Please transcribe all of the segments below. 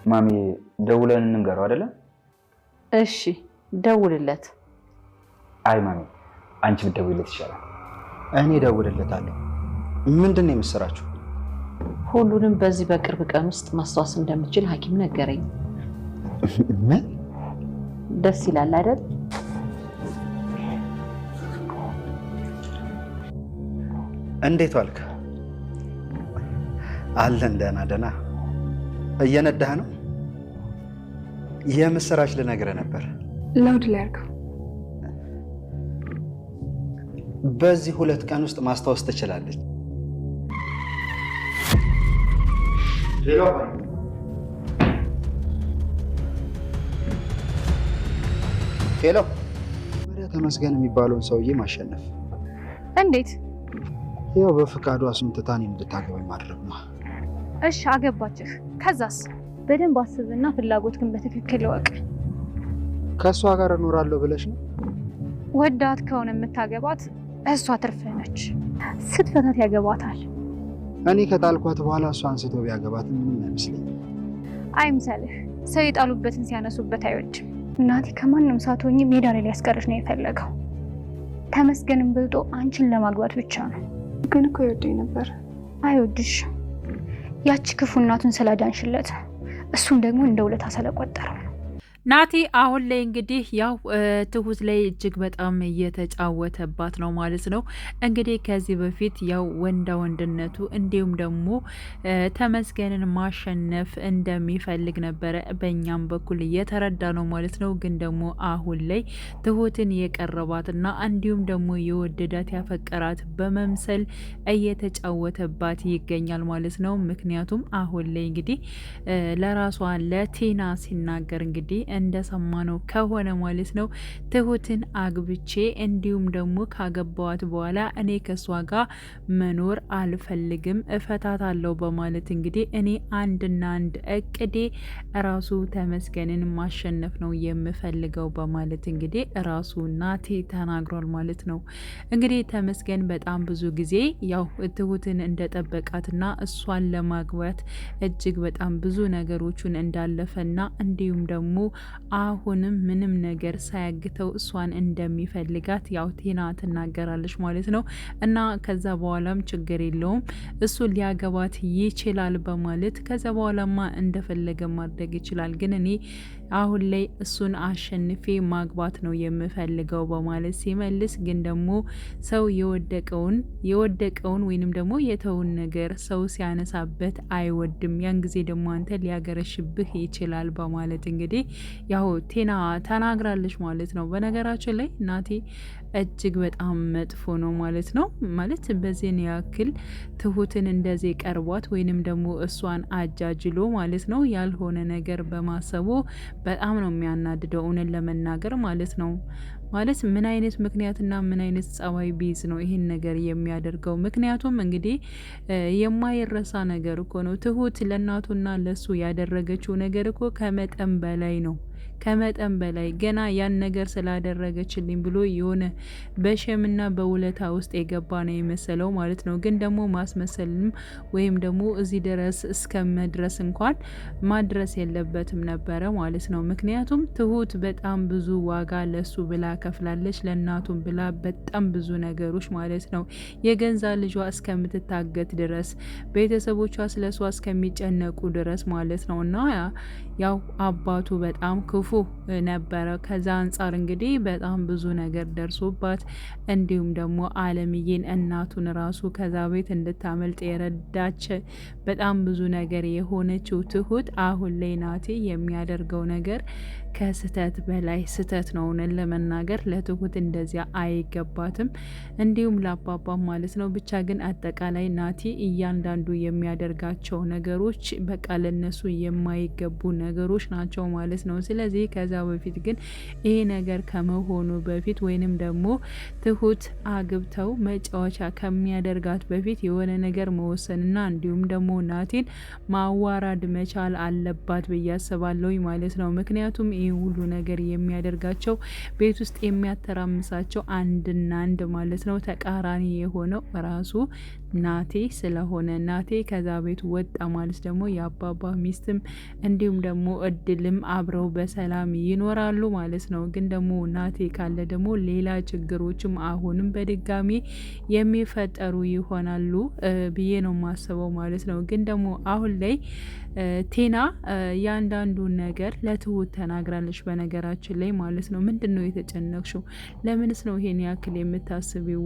ማሚ ደውለን እንንገረው አይደለም? እሺ ደውልለት። አይ ማሚ አንቺ ብትደውልለት ይሻላል። እኔ ደውልለታለሁ። ምንድን ነው የምትሰራችሁ? ሁሉንም በዚህ በቅርብ ቀን ውስጥ ማስታወስ እንደምችል ሐኪም ነገረኝ። ምን? ደስ ይላል አይደል? እንዴት ዋልክ? አለን ደህና ደህና። እየነዳህ ነው? የምስራች ልነግርህ ነበር። ለውድ ላድርገው። በዚህ 2 ቀን ውስጥ ማስታወስ ትችላለች። ሄሎ፣ ወዲያ ተመስገን የሚባለውን ሰውዬ ማሸነፍ። እንዴት? ያው በፍቃዱ አስምትታን እንድታገባኝ ማድረግ ነው። እሺ አገባችህ። ከዛስ? በደንብ አስብና ፍላጎት ግን በትክክል እወቅ። ከእሷ ጋር እኖራለሁ ብለሽ ነው? ወዳት ከሆነ የምታገባት እሷ ትርፍህ ነች። ስትፈታት ያገባታል። እኔ ከጣልኳት በኋላ እሷ አንስቶ ቢያገባት ምንም አይመስለኝም። አይምሰልህ። ሰው የጣሉበትን ሲያነሱበት አይወድም። እናቴ ከማንም ሳትሆኚ ሜዳ ላይ ሊያስቀርሽ ነው የፈለገው። ተመስገንም ብልጦ አንቺን ለማግባት ብቻ ነው። ግን እኮ ይወደኝ ነበር። አይወድሽ። ያቺ ክፉ እናቱን ስላዳንሽለት፣ እሱም ደግሞ እንደ ውለታ ስለቆጠረው። ናቲ አሁን ላይ እንግዲህ ያው ትሁት ላይ እጅግ በጣም እየተጫወተባት ነው ማለት ነው። እንግዲህ ከዚህ በፊት ያው ወንዳ ወንድነቱ እንዲሁም ደግሞ ተመስገንን ማሸነፍ እንደሚፈልግ ነበረ በእኛም በኩል እየተረዳ ነው ማለት ነው። ግን ደግሞ አሁን ላይ ትሁትን የቀረባትና እንዲሁም ደግሞ የወደዳት ያፈቀራት በመምሰል እየተጫወተባት ይገኛል ማለት ነው። ምክንያቱም አሁን ላይ እንግዲህ ለራሷ ለቴና ሲናገር እንግዲህ እንደሰማነው ከሆነ ማለት ነው ትሁትን አግብቼ እንዲሁም ደግሞ ካገባዋት በኋላ እኔ ከሷ ጋር መኖር አልፈልግም እፈታታለሁ በማለት እንግዲህ እኔ አንድና አንድ እቅዴ ራሱ ተመስገንን ማሸነፍ ነው የምፈልገው በማለት እንግዲህ ራሱ ናቲ ተናግሯል ማለት ነው። እንግዲህ ተመስገን በጣም ብዙ ጊዜ ያው ትሁትን እንደጠበቃትና እሷን ለማግባት እጅግ በጣም ብዙ ነገሮችን እንዳለፈና እንዲሁም ደግሞ አሁንም ምንም ነገር ሳያግተው እሷን እንደሚፈልጋት ያው ቴና ትናገራለች ማለት ነው። እና ከዛ በኋላም ችግር የለውም እሱ ሊያገባት ይችላል በማለት ከዛ በኋላማ እንደፈለገ ማድረግ ይችላል፣ ግን እኔ አሁን ላይ እሱን አሸንፌ ማግባት ነው የምፈልገው በማለት ሲመልስ፣ ግን ደግሞ ሰው የወደቀውን ወይንም ደግሞ የተውን ነገር ሰው ሲያነሳበት አይወድም፣ ያን ጊዜ ደግሞ አንተ ሊያገረሽብህ ይችላል በማለት እንግዲህ ያው ቴና ተናግራለች ማለት ነው። በነገራችን ላይ ናቲ እጅግ በጣም መጥፎ ነው ማለት ነው። ማለት በዚህን ያክል ትሁትን እንደዚህ ቀርቧት ወይንም ደግሞ እሷን አጃጅሎ ማለት ነው ያልሆነ ነገር በማሰቡ በጣም ነው የሚያናድደው እውነት ለመናገር ማለት ነው። ማለት ምን አይነት ምክንያትና ምን አይነት ጸባይ ቢይዝ ነው ይህን ነገር የሚያደርገው? ምክንያቱም እንግዲህ የማይረሳ ነገር እኮ ነው። ትሁት ለእናቱና ለሱ ያደረገችው ነገር እኮ ከመጠን በላይ ነው። ከመጠን በላይ ገና ያን ነገር ስላደረገችልኝ ብሎ የሆነ በሸምና በውለታ ውስጥ የገባ ነው የመሰለው ማለት ነው። ግን ደግሞ ማስመሰልም ወይም ደግሞ እዚህ ድረስ እስከ መድረስ እንኳን ማድረስ የለበትም ነበረ ማለት ነው። ምክንያቱም ትሁት በጣም ብዙ ዋጋ ለሱ ብላ ከፍላለች፣ ለእናቱም ብላ በጣም ብዙ ነገሮች ማለት ነው። የገንዛ ልጇ እስከምትታገት ድረስ ቤተሰቦቿ ስለሷ እስከሚጨነቁ ድረስ ማለት ነው። እና ያው አባቱ በጣም ክፉ ነበረ። ከዛ አንጻር እንግዲህ በጣም ብዙ ነገር ደርሶባት እንዲሁም ደግሞ አለምዬን እናቱን ራሱ ከዛ ቤት እንድታመልጥ የረዳች በጣም ብዙ ነገር የሆነችው ትሁት አሁን ላይ ናቲ የሚያደርገው ነገር ከስተት በላይ ስተት ነው። ለመናገር ለትሁት እንደዚያ አይገባትም፣ እንዲሁም ለአባባ ማለት ነው። ብቻ ግን አጠቃላይ ናቲ እያንዳንዱ የሚያደርጋቸው ነገሮች በቃ ለነሱ የማይገቡ ነገሮች ናቸው ማለት ነው። ስለዚህ ከዛ በፊት ግን ይሄ ነገር ከመሆኑ በፊት ወይንም ደግሞ ትሁት አግብተው መጫወቻ ከሚያደርጋት በፊት የሆነ ነገር መወሰንና እንዲሁም ደግሞ ናቲን ማዋራድ መቻል አለባት ብዬ አስባለሁ ማለት ነው። ምክንያቱም ይህ ሁሉ ነገር የሚያደርጋቸው ቤት ውስጥ የሚያተራምሳቸው አንድና አንድ ማለት ነው ተቃራኒ የሆነው ራሱ ናቴ ስለሆነ ናቴ ከዛ ቤት ወጣ ማለት ደግሞ የአባባ ሚስትም እንዲሁም ደግሞ እድልም አብረው በሰላም ይኖራሉ ማለት ነው። ግን ደግሞ ናቴ ካለ ደግሞ ሌላ ችግሮችም አሁንም በድጋሚ የሚፈጠሩ ይሆናሉ ብዬ ነው ማስበው ማለት ነው። ግን ደግሞ አሁን ላይ ቴና ያንዳንዱን ነገር ለትሁት ተናግራለች በነገራችን ላይ ማለት ነው። ምንድነው የተጨነቅሽው? ለምንስ ነው ይሄን ያክል የምታስቢው?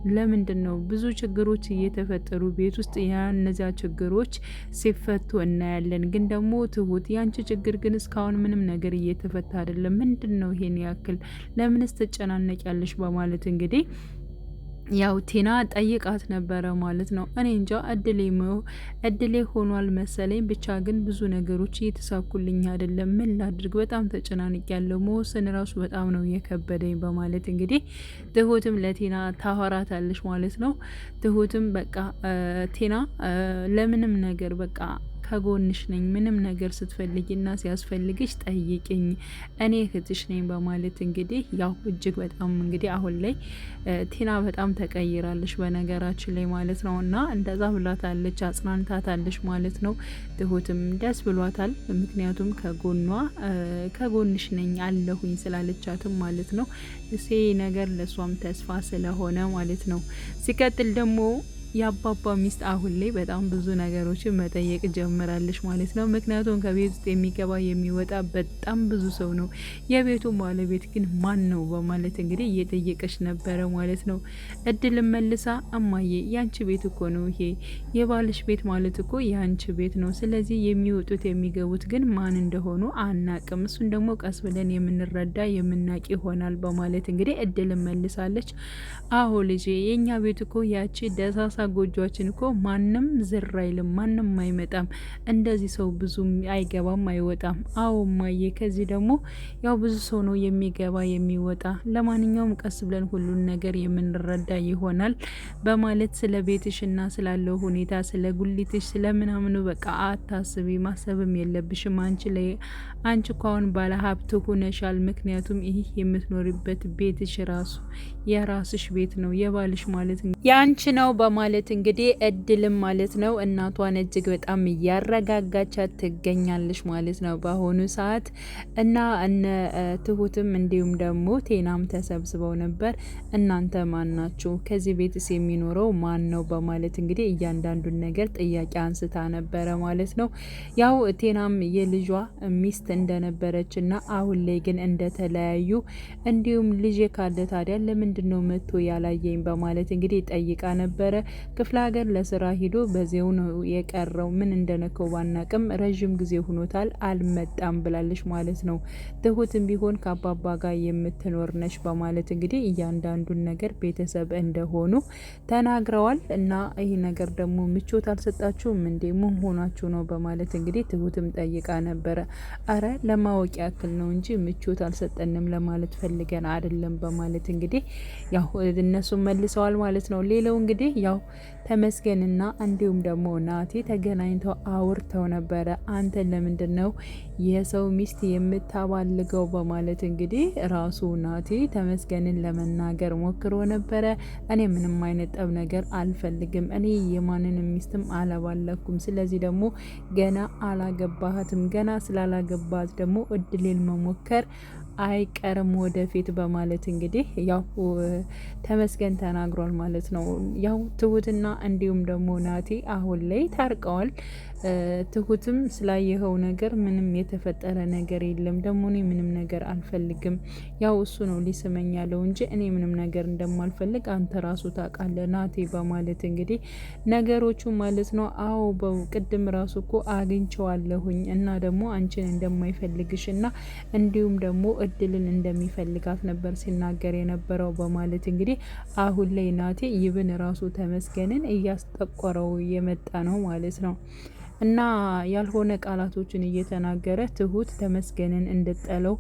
ለምንድን ነው ብዙ ችግሮች እየተፈጠሩ ቤት ውስጥ እነዚያ ችግሮች ሲፈቱ እናያለን። ግን ደግሞ ትሁት ያንቺ ችግር ግን እስካሁን ምንም ነገር እየተፈታ አይደለም። ምንድን ነው ይሄን ያክል ለምንስ ትጨናነቂያለሽ? በማለት እንግዲህ ያው ቴና ጠይቃት ነበረ ማለት ነው። እኔ እንጃ እድሌ ሆኗል መሰለኝ። ብቻ ግን ብዙ ነገሮች እየተሳኩልኝ አይደለም። ምን ላድርግ? በጣም ተጨናንቅ ያለው መወሰን ራሱ በጣም ነው የከበደኝ በማለት እንግዲህ ትሁትም ለቴና ታወራታለች ማለት ነው። ትሁትም በቃ ቴና ለምንም ነገር በቃ ከጎንሽ ነኝ፣ ምንም ነገር ስትፈልጊና ሲያስፈልግሽ ጠይቅኝ፣ እኔ እህትሽ ነኝ በማለት እንግዲህ ያው እጅግ በጣም እንግዲህ አሁን ላይ ቴና በጣም ተቀይራለች በነገራችን ላይ ማለት ነው። እና እንደዛ ብላታለች፣ አጽናንታታለች ማለት ነው። ትሁትም ደስ ብሏታል። ምክንያቱም ከጎንሽ ነኝ አለሁኝ ስላለቻትም ማለት ነው። እሴ ነገር ለሷም ተስፋ ስለሆነ ማለት ነው። ሲቀጥል ደግሞ የአባባ ሚስት አሁን ላይ በጣም ብዙ ነገሮችን መጠየቅ ጀምራለች ማለት ነው። ምክንያቱም ከቤት ውስጥ የሚገባ የሚወጣ በጣም ብዙ ሰው ነው። የቤቱ ባለቤት ግን ማን ነው በማለት እንግዲህ እየጠየቀች ነበረ ማለት ነው። እድል መልሳ እማዬ ያንቺ ቤት እኮ ነው ይሄ የባልሽ ቤት ማለት እኮ ያንቺ ቤት ነው። ስለዚህ የሚወጡት የሚገቡት ግን ማን እንደሆኑ አናቅም። እሱን ደግሞ ቀስ ብለን የምንረዳ የምናቅ ይሆናል በማለት እንግዲህ እድል መልሳለች። አዎ ልጄ የኛ ቤት እኮ ያቺ ደሳሳ ጎጆችን እኮ ማንም ዝር አይልም፣ ማንም አይመጣም፣ እንደዚህ ሰው ብዙም አይገባም አይወጣም። አዎ ማየ ከዚህ ደግሞ ያው ብዙ ሰው ነው የሚገባ የሚወጣ። ለማንኛውም ቀስ ብለን ሁሉን ነገር የምንረዳ ይሆናል በማለት ስለ ቤትሽና ስላለው ሁኔታ ስለ ጉሊትሽ ስለምናምኑ በቃ አታስቢ፣ ማሰብም የለብሽም። አንቺ እኮ አሁን ባለ ሀብት ሆነሻል። ምክንያቱም ይህ የምትኖሪበት ቤትሽ ራሱ የራስሽ ቤት ነው፣ የባልሽ ማለት ያንቺ ነው በማለት እንግዲህ እድልም ማለት ነው እናቷን እጅግ በጣም እያረጋጋቻት ትገኛለች ማለት ነው በአሁኑ ሰዓት። እና እነ ትሁትም እንዲሁም ደግሞ ቴናም ተሰብስበው ነበር። እናንተ ማን ናችሁ? ከዚህ ቤትስ የሚኖረው ማን ነው? በማለት እንግዲህ እያንዳንዱን ነገር ጥያቄ አንስታ ነበረ ማለት ነው። ያው ቴናም የልጇ ሚስት እንደነበረች እና አሁን ላይ ግን እንደተለያዩ እንዲሁም ልጅ ካለ ታዲያ ለምንድን ነው መጥቶ ያላየኝ በማለት እንግዲህ ጠይቃ ነበረ። ክፍለ ሀገር ለስራ ሂዶ በዚያው ነው የቀረው። ምን እንደነከው ባናቅም ረዥም ጊዜ ሆኖታል አልመጣም ብላለች ማለት ነው። ትሁትም ቢሆን ከአባባ ጋር የምትኖር ነች በማለት እንግዲህ እያንዳንዱን ነገር ቤተሰብ እንደሆኑ ተናግረዋል። እና ይህ ነገር ደግሞ ምቾት አልሰጣችሁም እንዴ? ምን ሆናችሁ ነው በማለት እንግዲህ ትሁትም ጠይቃ ነበረ። አረ ለማወቅ ያክል ነው እንጂ ምቾት አልሰጠንም ለማለት ፈልገን አይደለም በማለት እንግዲህ ያው እነሱ መልሰዋል ማለት ነው። ሌላው እንግዲህ ያው ተመስገንና እንዲሁም ደግሞ ናቴ ተገናኝተው አውርተው ነበረ። አንተ ለምንድን ነው የሰው ሚስት የምታባልገው በማለት እንግዲህ ራሱ ናቴ ተመስገንን ለመናገር ሞክሮ ነበረ። እኔ ምንም አይነት ጠብ ነገር አልፈልግም፣ እኔ የማንንም ሚስትም አላባለኩም። ስለዚህ ደግሞ ገና አላገባሃትም፣ ገና ስላላገባት ደግሞ እድሌን መሞከር አይቀርም ወደፊት በማለት እንግዲህ ያው ተመስገን ተናግሯል ማለት ነው። ያው ትሁትና እንዲሁም ደግሞ ናቴ አሁን ላይ ታርቀዋል። ትሁትም ስላየኸው ነገር ምንም የተፈጠረ ነገር የለም፣ ደግሞ እኔ ምንም ነገር አልፈልግም፣ ያው እሱ ነው ሊስመኝ ያለው እንጂ እኔ ምንም ነገር እንደማልፈልግ አንተ ራሱ ታውቃለህ ናቴ በማለት እንግዲህ ነገሮቹ ማለት ነው። አዎ በቅድም ራሱ እኮ አግኝቼዋለሁኝ እና ደግሞ አንቺን እንደማይፈልግሽ እና እንዲሁም ደግሞ እድልን እንደሚፈልጋት ነበር ሲናገር የነበረው በማለት እንግዲህ አሁን ላይ ናቴ ይብን ራሱ ተመስገንን እያስጠቆረው የመጣ ነው ማለት ነው። እና ያልሆነ ቃላቶችን እየተናገረ ትሁት ተመስገንን እንድጠለው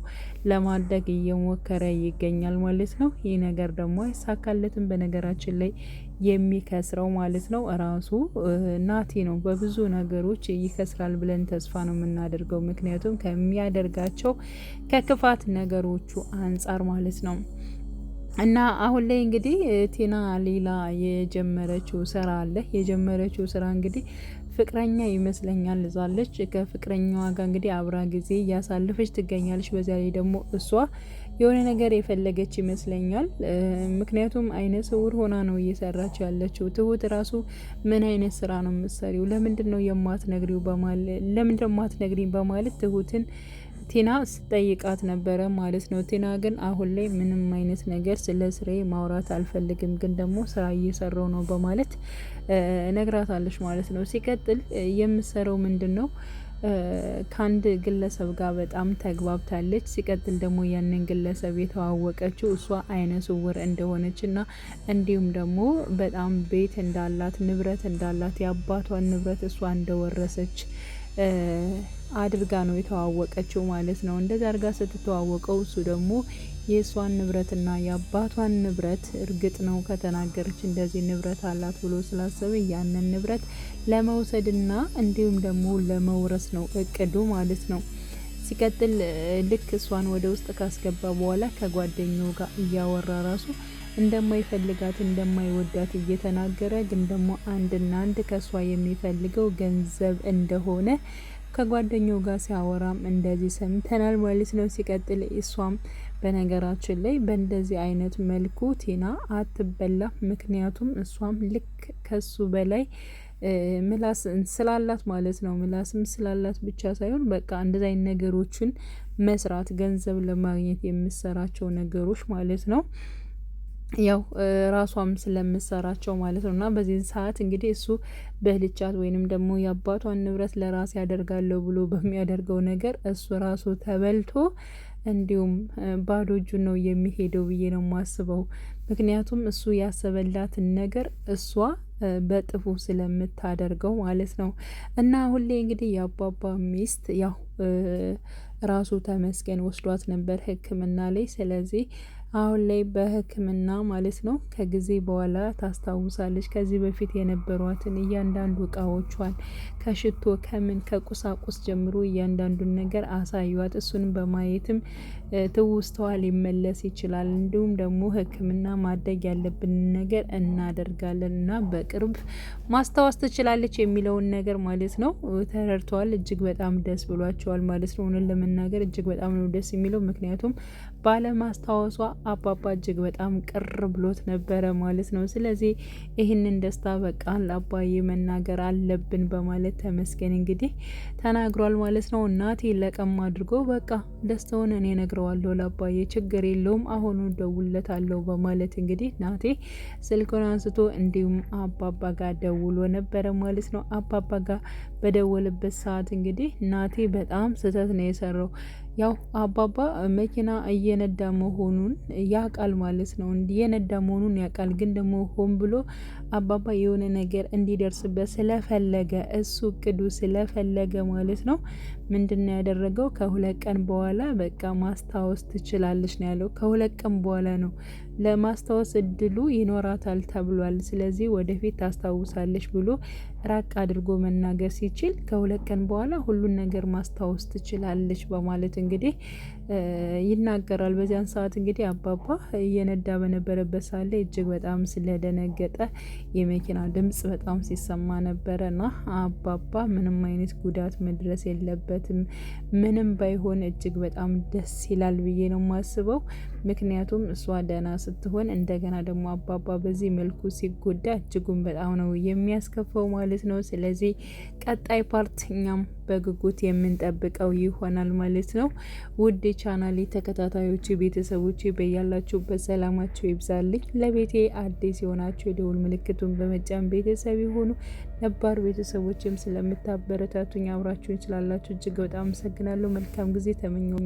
ለማድረግ እየሞከረ ይገኛል ማለት ነው። ይህ ነገር ደግሞ አይሳካለትም። በነገራችን ላይ የሚከስረው ማለት ነው ራሱ ናቲ ነው። በብዙ ነገሮች ይከስራል ብለን ተስፋ ነው የምናደርገው፣ ምክንያቱም ከሚያደርጋቸው ከክፋት ነገሮቹ አንጻር ማለት ነው። እና አሁን ላይ እንግዲህ ቲና ሌላ የጀመረችው ስራ አለ። የጀመረችው ስራ እንግዲህ ፍቅረኛ ይመስለኛል ይዛለች። ከፍቅረኛዋ ጋር እንግዲህ አብራ ጊዜ እያሳለፈች ትገኛለች። በዚያ ላይ ደግሞ እሷ የሆነ ነገር የፈለገች ይመስለኛል። ምክንያቱም አይነ ስውር ሆና ነው እየሰራች ያለችው። ትሁት ራሱ ምን አይነት ስራ ነው የምትሰሪው? ለምንድን ነው የማትነግሪው? በማለት ትሁትን ቲና ስጠይቃት ነበረ ማለት ነው። ቲና ግን አሁን ላይ ምንም አይነት ነገር ስለ ስራዬ ማውራት አልፈልግም፣ ግን ደግሞ ስራ እየሰራው ነው በማለት ነግራታለች ማለት ነው። ሲቀጥል የምሰራው ምንድን ነው ከአንድ ግለሰብ ጋር በጣም ተግባብታለች። ሲቀጥል ደግሞ ያንን ግለሰብ የተዋወቀችው እሷ አይነ ስውር እንደሆነች እና እንዲሁም ደግሞ በጣም ቤት እንዳላት ንብረት እንዳላት የአባቷን ንብረት እሷ እንደወረሰች አድርጋ ነው የተዋወቀችው ማለት ነው። እንደዛ አድርጋ ስትተዋወቀው እሱ ደግሞ የእሷን ንብረትና የአባቷን ንብረት እርግጥ ነው ከተናገረች እንደዚህ ንብረት አላት ብሎ ስላሰበ ያንን ንብረት ለመውሰድና እንዲሁም ደግሞ ለመውረስ ነው እቅዱ ማለት ነው። ሲቀጥል ልክ እሷን ወደ ውስጥ ካስገባ በኋላ ከጓደኛው ጋር እያወራ ራሱ እንደማይፈልጋት እንደማይወዳት እየተናገረ ግን ደግሞ አንድና አንድ ከሷ የሚፈልገው ገንዘብ እንደሆነ ከጓደኛው ጋር ሲያወራም እንደዚህ ሰምተናል ማለት ነው። ሲቀጥል እሷም በነገራችን ላይ በእንደዚህ አይነት መልኩ ቲና አትበላ። ምክንያቱም እሷም ልክ ከሱ በላይ ምላስ ስላላት ማለት ነው። ምላስም ስላላት ብቻ ሳይሆን በቃ እንደዚህ አይነት ነገሮችን መስራት ገንዘብ ለማግኘት የምሰራቸው ነገሮች ማለት ነው ያው ራሷም ስለምሰራቸው ማለት ነው። እና በዚህ ሰዓት እንግዲህ እሱ በልቻት ወይንም ደግሞ የአባቷን ንብረት ለራስ ያደርጋለሁ ብሎ በሚያደርገው ነገር እሱ ራሱ ተበልቶ እንዲሁም ባዶ እጁን ነው የሚሄደው ብዬ ነው የማስበው። ምክንያቱም እሱ ያሰበላትን ነገር እሷ በጥፉ ስለምታደርገው ማለት ነው። እና ሁሌ እንግዲህ የአባባ ሚስት ያው ራሱ ተመስገን ወስዷት ነበር ሕክምና ላይ። ስለዚህ አሁን ላይ በሕክምና ማለት ነው ከጊዜ በኋላ ታስታውሳለች። ከዚህ በፊት የነበሯትን እያንዳንዱ እቃዎቿን ከሽቶ ከምን ከቁሳቁስ ጀምሮ እያንዳንዱን ነገር አሳዩት። እሱንም በማየትም ትውስተዋ ሊመለስ ይችላል። እንዲሁም ደግሞ ሕክምና ማድረግ ያለብን ነገር እናደርጋለን እና በቅርብ ማስታወስ ትችላለች የሚለውን ነገር ማለት ነው ተረድተዋል። እጅግ በጣም ደስ ብሏቸዋል ማለት ነው። እውነት ለመናገር እጅግ በጣም ነው ደስ የሚለው ምክንያቱም ባለማስታወሷ አባባ እጅግ በጣም ቅር ብሎት ነበረ ማለት ነው። ስለዚህ ይህንን ደስታ በቃ ለአባዬ መናገር አለብን በማለት ተመስገን እንግዲህ ተናግሯል ማለት ነው። እናቴ ለቀም አድርጎ በቃ ደስታውን እኔ ነግረዋለሁ ለአባዬ ችግር የለውም አሁኑ ደውለታለሁ በማለት እንግዲህ ናቴ ስልኩን አንስቶ እንዲሁም አባባ ጋር ደውሎ ነበረ ማለት ነው። አባባ ጋር በደወለበት ሰዓት እንግዲህ ናቴ በጣም ስህተት ነው የሰራው። ያው አባባ መኪና እየነዳ መሆኑን ያቃል ማለት ነው። እየነዳ መሆኑን ያቃል፣ ግን ደግሞ ሆን ብሎ አባባ የሆነ ነገር እንዲደርስበት ስለፈለገ እሱ እቅዱ ስለፈለገ ማለት ነው ምንድነው ያደረገው? ከሁለት ቀን በኋላ በቃ ማስታወስ ትችላለች ነው ያለው። ከሁለት ቀን በኋላ ነው ለማስታወስ እድሉ ይኖራታል ተብሏል። ስለዚህ ወደፊት ታስታውሳለች ብሎ ራቅ አድርጎ መናገር ሲችል ከሁለት ቀን በኋላ ሁሉን ነገር ማስታወስ ትችላለች በማለት እንግዲህ ይናገራል። በዚያን ሰዓት እንግዲህ አባባ እየነዳ በነበረበት ሰዓት ላይ እጅግ በጣም ስለደነገጠ የመኪና ድምጽ በጣም ሲሰማ ነበረና አባባ ምንም አይነት ጉዳት መድረስ የለበትም፣ ምንም ባይሆን እጅግ በጣም ደስ ይላል ብዬ ነው የማስበው። ምክንያቱም እሷ ደህና ስትሆን እንደገና ደግሞ አባባ በዚህ መልኩ ሲጎዳ እጅጉን በጣም ነው የሚያስከፋው ማለት ነው። ስለዚህ ቀጣይ ፓርት እኛም በጉጉት የምንጠብቀው ይሆናል ማለት ነው። ውድ ቻናሌ ተከታታዮች ቤተሰቦች በያላችሁበት ሰላማችሁ ይብዛልኝ። ለቤቴ አዲስ የሆናችሁ የደውል ምልክቱን በመጫን ቤተሰብ የሆኑ ነባር ቤተሰቦችም ስለምታበረታቱኝ አብራችሁኝ ስላላችሁ እጅግ በጣም አመሰግናለሁ። መልካም ጊዜ ተመኘው።